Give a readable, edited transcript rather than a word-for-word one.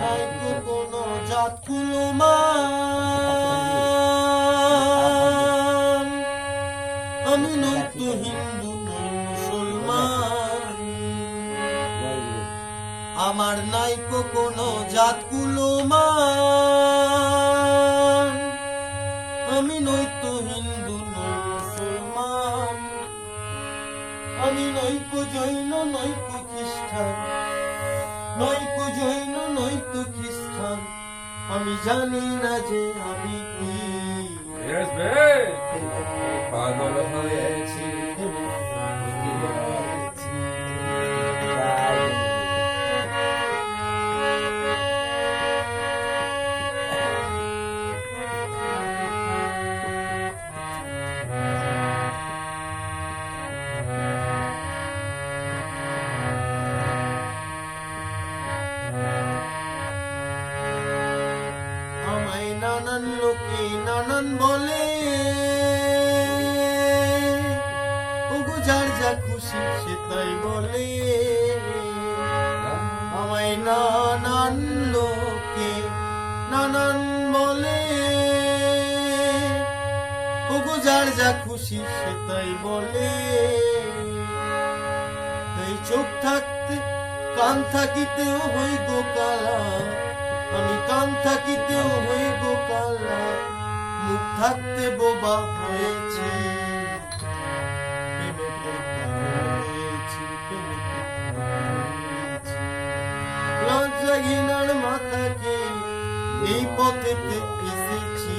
নাই তো কোনো জাত কুলমান, আমি নই তো হিন্দু নই মুসলমান, আমার নাই তো কোনো জাত কুলমান, আমি নই তো হিন্দু নই মুসলমান, আমি নইকো জৈন নইকো খ্রিস্টান, নইকো জৈন নইকো খ্রিস্টান, আমি জানি না যে আমি কি। পাগল হয়েছি আমায় নানান লোকে নানান বলে, ওগো যার যা খুশি সে তাই বলে, আমায় নানান লোকে নানান বলে, ওগো যার যা খুশি সে তাই বলে। এই চোখ থাকতে কান থাকিতেও হই গো কালা, আমি কান থাকিতেও হই গো কালা, মুখ থাকতে বোবা হয়েছি, লজ্জা ঘৃণার মাথাকে এই পথেতে এসেছি।